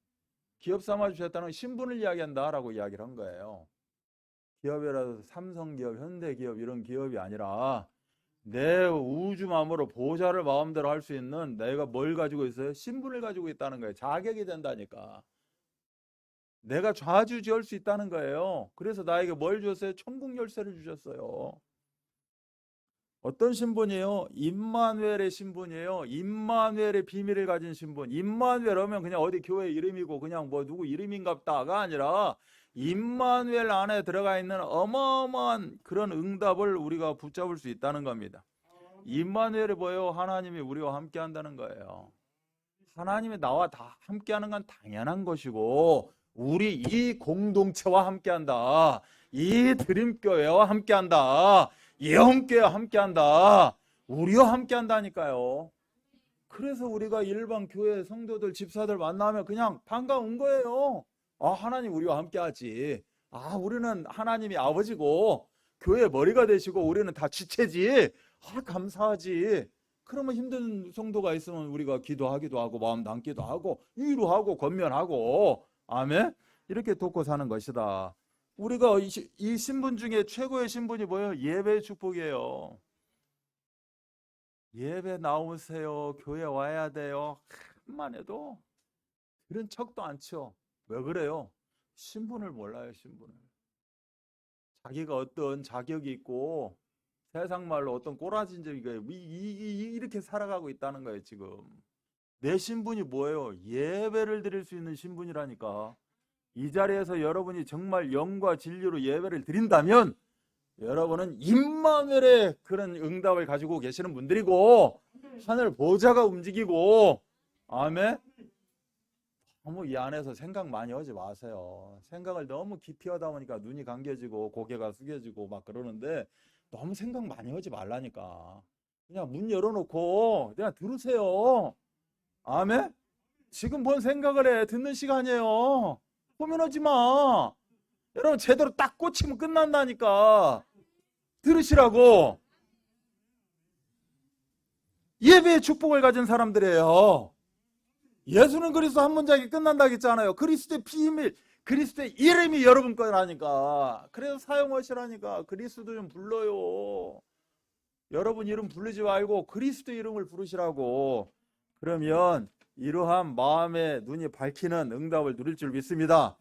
기업 삼아 주셨다는 신분을 이야기한다라고 이야기를 한 거예요. 기업이라도 삼성기업, 현대기업 이런 기업이 아니라 내 우주마음으로 보좌를 마음대로 할 수 있는 내가 뭘 가지고 있어요? 신분을 가지고 있다는 거예요. 자격이 된다니까. 내가 좌지우지할 수 있다는 거예요. 그래서 나에게 뭘 주셨어요? 천국 열쇠를 주셨어요. 어떤 신분이에요? 임마누엘의 신분이에요. 임마누엘의 비밀을 가진 신분. 임마누엘 하면 그냥 어디 교회 이름이고 그냥 뭐 누구 이름인갑다가 아니라 임마누엘 안에 들어가 있는 어마어마한 그런 응답을 우리가 붙잡을 수 있다는 겁니다. 임마누엘이 뭐예요? 하나님이 우리와 함께 한다는 거예요. 하나님이 나와 다 함께하는 건 당연한 것이고 우리 이 공동체와 함께한다. 이 드림교회와 함께한다. 예언교회와 함께한다. 우리와 함께한다니까요. 그래서 우리가 일반 교회 성도들 집사들 만나면 그냥 반가운 거예요. 아, 하나님 우리와 함께하지. 아, 우리는 하나님이 아버지고 교회 머리가 되시고 우리는 다 지체지. 아, 감사하지. 그러면 힘든 성도가 있으면 우리가 기도하기도 하고 마음 담기도 하고 위로하고 권면하고 아멘. 이렇게 돕고 사는 것이다. 우리가 이 신분 중에 최고의 신분이 뭐예요? 예배의 축복이에요. 예배 나오세요. 교회 와야 돼요. 한만 해도 그런 척도 않죠. 왜 그래요? 신분을 몰라요. 신분을. 자기가 어떤 자격이 있고 세상 말로 어떤 꼬라진적이가 이렇게 살아가고 있다는 거예요. 지금 내 신분이 뭐예요? 예배를 드릴 수 있는 신분이라니까. 이 자리에서 여러분이 정말 영과 진리로 예배를 드린다면 여러분은 임마누엘의 그런 응답을 가지고 계시는 분들이고 하늘 보좌가 움직이고 아멘. 너무 이 안에서 생각 많이 하지 마세요. 생각을 너무 깊이 하다 보니까 눈이 감겨지고 고개가 숙여지고 막 그러는데 너무 생각 많이 하지 말라니까. 그냥 문 열어놓고 그냥 들으세요. 아멘. 지금 뭔 생각을 해. 듣는 시간이에요. 고민하지 마. 여러분 제대로 딱 꽂히면 끝난다니까. 들으시라고. 예배의 축복을 가진 사람들이에요. 예수는 그리스도 한 문장이 끝난다고 했잖아요. 그리스도의 비밀, 그리스도의 이름이 여러분 거라니까. 그래서 사용하시라니까. 그리스도 좀 불러요. 여러분 이름 부르지 말고 그리스도 이름을 부르시라고. 그러면 이러한 마음의 눈이 밝히는 응답을 누릴 줄 믿습니다.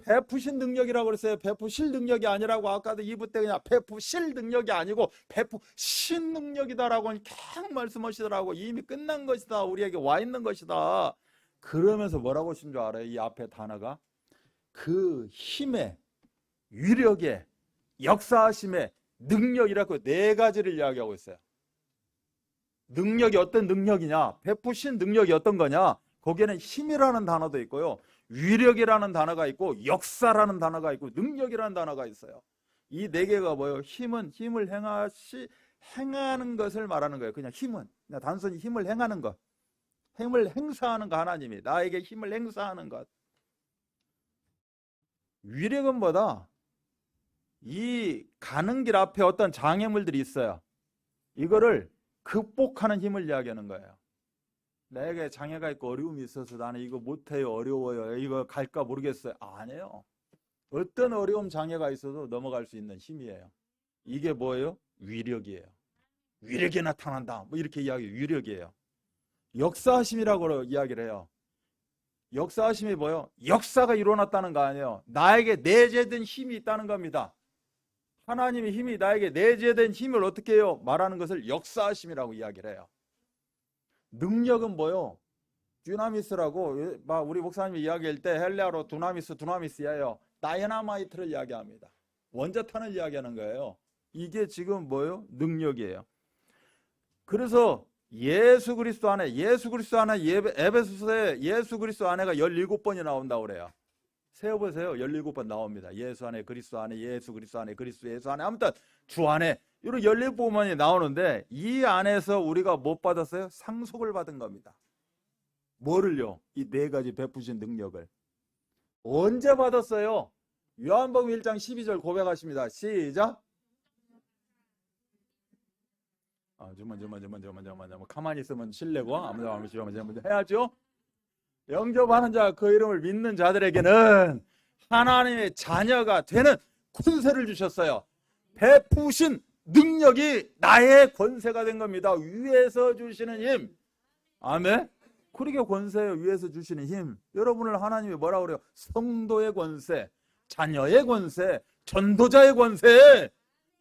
베푸신 능력이라고 그랬어요. 베푸실 능력이 아니라고 아까도 2부 때 그냥 베푸실 능력이 아니고 베푸신 능력이다라고 계속 말씀하시더라고. 이미 끝난 것이다. 우리에게 와 있는 것이다. 그러면서 뭐라고 하신 줄 알아요? 이 앞에 단어가 그 힘의 위력의 역사하심의 능력이라고 네 가지를 이야기하고 있어요. 능력이 어떤 능력이냐? 베푸신 능력이 어떤 거냐? 거기에는 힘이라는 단어도 있고요. 위력이라는 단어가 있고 역사라는 단어가 있고 능력이라는 단어가 있어요. 이 네 개가 뭐예요? 힘은 힘을 행하는 것을 말하는 거예요. 그냥 힘은 그냥 단순히 힘을 행하는 것. 힘을 행사하는 거 하나님이 나에게 힘을 행사하는 것. 위력은 뭐다? 이 가는 길 앞에 어떤 장애물들이 있어요. 이거를 극복하는 힘을 이야기하는 거예요. 내게 장애가 있고 어려움이 있어서 나는 이거 못해요. 어려워요. 이거 갈까 모르겠어요. 아니에요. 어떤 어려움 장애가 있어도 넘어갈 수 있는 힘이에요. 이게 뭐예요? 위력이에요. 위력이 나타난다. 뭐 이렇게 위력이에요. 역사하심이라고 이야기를 해요. 역사하심이 뭐예요? 역사가 일어났다는 거 아니에요. 나에게 내재된 힘이 있다는 겁니다. 하나님의 힘이 나에게 내재된 힘을 어떻게 해요? 말하는 것을 역사하심이라고 이야기를 해요. 능력은 뭐요? 듀나미스라고 우리 목사님이 이야기할 때 헬레아로 두나미스예요. 다이나마이트를 이야기합니다. 원자탄을 이야기하는 거예요. 이게 지금 뭐요? 능력이에요. 그래서 예수 그리스도 안에 에베소서에 예수 그리스도 안에가 17번이 나온다고 그래요. 세어보세요. 17번 나옵니다. 예수 안에 그리스도 안에 예수 그리스도 안에 그리스도 예수 안에 아무튼 주 안에 이런 17번이 나오는데 이 안에서 우리가 못 받았어요? 상속을 받은 겁니다. 뭐를요? 이 네 가지 베푸신 능력을. 언제 받았어요? 요한복음 1장 12절 고백하십니다. 시작. 잠깐만 가만히 있으면 실례고 해야죠. 영접하는 자 그 이름을 믿는 자들에게는 하나님의 자녀가 되는 권세를 주셨어요. 베푸신 능력이 나의 권세가 된 겁니다. 위에서 주시는 힘. 아멘. 그러게 권세예요. 위에서 주시는 힘. 여러분을 하나님이 뭐라고 그래요? 성도의 권세, 자녀의 권세, 전도자의 권세,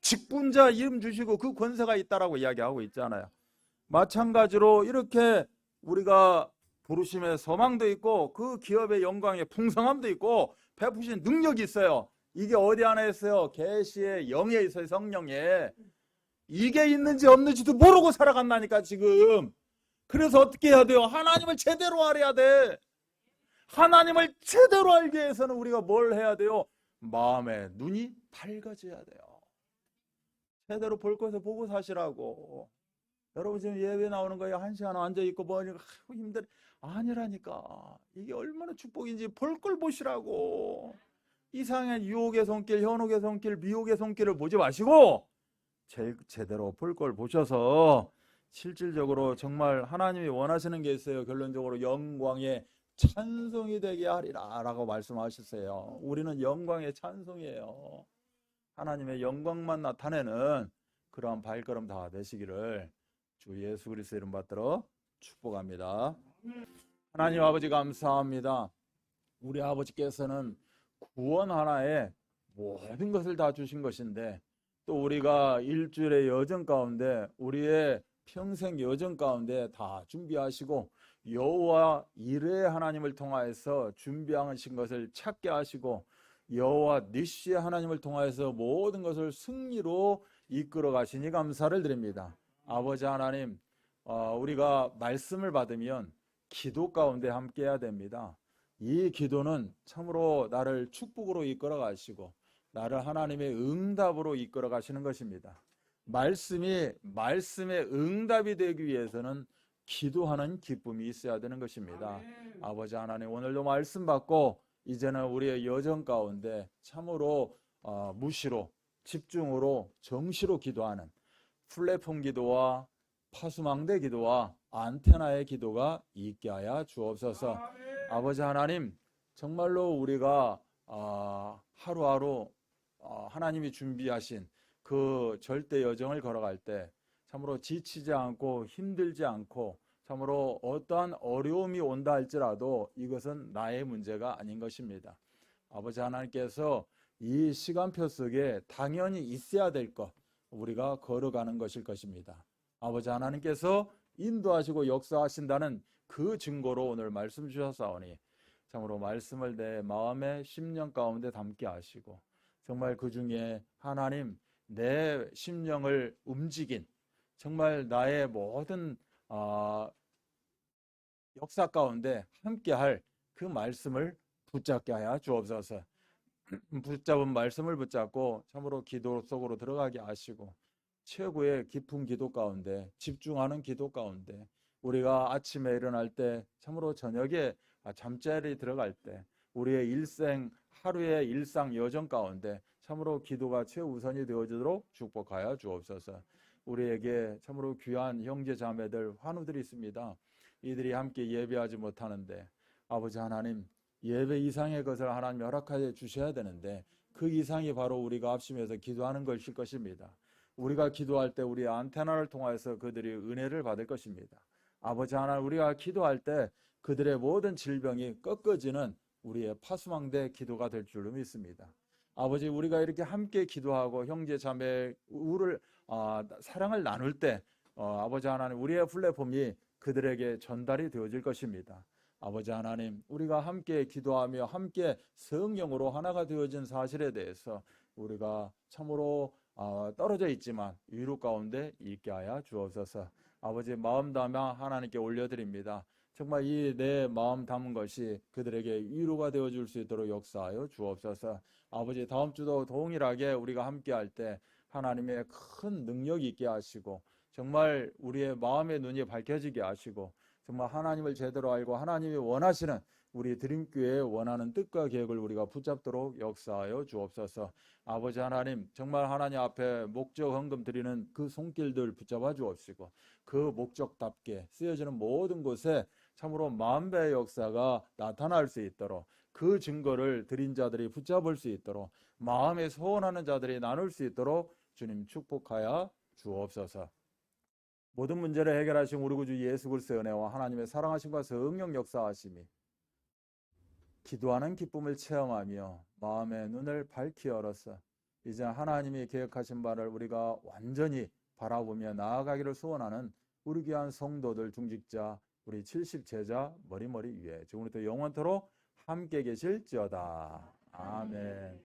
직분자 이름 주시고 그 권세가 있다라고 이야기하고 있잖아요. 마찬가지로 이렇게 우리가 부르심의 소망도 있고 그 기업의 영광의 풍성함도 있고 베푸신 능력이 있어요. 이게 어디 안에 있어요? 계시의 영에 있어요. 성령에. 이게 있는지 없는지도 모르고 살아간다니까 지금. 그래서 어떻게 해야 돼요? 하나님을 제대로 알아야 돼. 하나님을 제대로 알기 위해서는 우리가 뭘 해야 돼요? 마음의 눈이 밝아져야 돼요. 제대로 볼 것을 보고 사시라고. 여러분 지금 예배 나오는 거에 1시간 앉아있고 뭐니까 힘들어. 아니라니까. 이게 얼마나 축복인지 볼 걸 보시라고. 이상한 유혹의 손길, 현혹의 손길, 미혹의 손길을 보지 마시고 제대로 볼 걸 보셔서 실질적으로 정말 하나님이 원하시는 게 있어요. 결론적으로 영광의 찬송이 되게 하리라 라고 말씀하셨어요. 우리는 영광의 찬송이에요. 하나님의 영광만 나타내는 그러한 발걸음 다 되시기를 주 예수 그리스도 이름 받들어 축복합니다. 하나님 아버지 감사합니다. 우리 아버지께서는 구원 하나에 모든 것을 다 주신 것인데 또 우리가 일주일의 여정 가운데 우리의 평생 여정 가운데 다 준비하시고 여호와 이레 하나님을 통하여서 준비하신 것을 찾게 하시고 여호와 니시의 하나님을 통하여서 모든 것을 승리로 이끌어 가시니 감사를 드립니다. 아버지 하나님, 우리가 말씀을 받으면 기도 가운데 함께 해야 됩니다. 이 기도는 참으로 나를 축복으로 이끌어 가시고 나를 하나님의 응답으로 이끌어 가시는 것입니다. 말씀의 응답이 되기 위해서는 기도하는 기쁨이 있어야 되는 것입니다. 아멘. 아버지 하나님, 오늘도 말씀 받고 이제는 우리의 여정 가운데 참으로 무시로 집중으로 정시로 기도하는 플랫폼 기도와 파수망대 기도와 안테나의 기도가 있게 하여 주옵소서. 아멘. 아버지 하나님, 정말로 우리가 하루하루 하나님이 준비하신 그 절대 여정을 걸어갈 때 참으로 지치지 않고 힘들지 않고 참으로 어떠한 어려움이 온다 할지라도 이것은 나의 문제가 아닌 것입니다. 아버지 하나님께서 이 시간표 속에 당연히 있어야 될 것 우리가 걸어가는 것일 것입니다. 아버지 하나님께서 인도하시고 역사하신다는 그 증거로 오늘 말씀 주셨사오니 참으로 말씀을 내 마음의 심령 가운데 담게 하시고 정말 그 중에 하나님 내 심령을 움직인 정말 나의 모든 역사 가운데 함께할 그 말씀을 붙잡게 하여 주옵소서. 붙잡은 말씀을 붙잡고 참으로 기도 속으로 들어가게 하시고 최고의 깊은 기도 가운데 집중하는 기도 가운데 우리가 아침에 일어날 때 참으로 저녁에 잠자리 들어갈 때 우리의 일생 하루의 일상 여정 가운데 참으로 기도가 최우선이 되어지도록 축복하여 주옵소서. 우리에게 참으로 귀한 형제 자매들 환우들이 있습니다. 이들이 함께 예배하지 못하는데 아버지 하나님 예배 이상의 것을 하나님 허락하여 주셔야 되는데 그 이상이 바로 우리가 합심해서 기도하는 것일 것입니다. 우리가 기도할 때 우리 안테나를 통해서 그들이 은혜를 받을 것입니다. 아버지 하나님 우리가 기도할 때 그들의 모든 질병이 꺾어지는 우리의 파수망대 기도가 될 줄로 믿습니다. 아버지 우리가 이렇게 함께 기도하고 형제 자매 사랑을 나눌 때 아버지 하나님 우리의 플랫폼이 그들에게 전달이 되어질 것입니다. 아버지 하나님 우리가 함께 기도하며 함께 성령으로 하나가 되어진 사실에 대해서 우리가 참으로 떨어져 있지만 위로 가운데 있게 하여 주옵소서. 아버지 마음 담아 하나님께 올려드립니다. 정말 이 내 마음 담은 것이 그들에게 위로가 되어줄 수 있도록 역사하여 주옵소서. 아버지 다음 주도 동일하게 우리가 함께 할 때 하나님의 큰 능력이 있게 하시고 정말 우리의 마음의 눈이 밝혀지게 하시고 정말 하나님을 제대로 알고 하나님이 원하시는 우리 드림교회의 원하는 뜻과 계획을 우리가 붙잡도록 역사하여 주옵소서. 아버지 하나님 정말 하나님 앞에 목적 헌금 드리는 그 손길들 붙잡아 주옵시고 그 목적답게 쓰여지는 모든 곳에 참으로 만배의 역사가 나타날 수 있도록 그 증거를 드린 자들이 붙잡을 수 있도록 마음에 소원하는 자들이 나눌 수 있도록 주님 축복하여 주옵소서. 모든 문제를 해결하신 우리 구주 예수 그리스도의 은혜와 하나님의 사랑하심과 성령 역사하심이 기도하는 기쁨을 체험하며 마음의 눈을 밝히 열어서 이제 하나님이 계획하신 바를 우리가 완전히 바라보며 나아가기를 소원하는 우리 귀한 성도들 중직자 우리 70제자 머리머리 위에 지금부터 영원토록 함께 계실지어다. 아멘.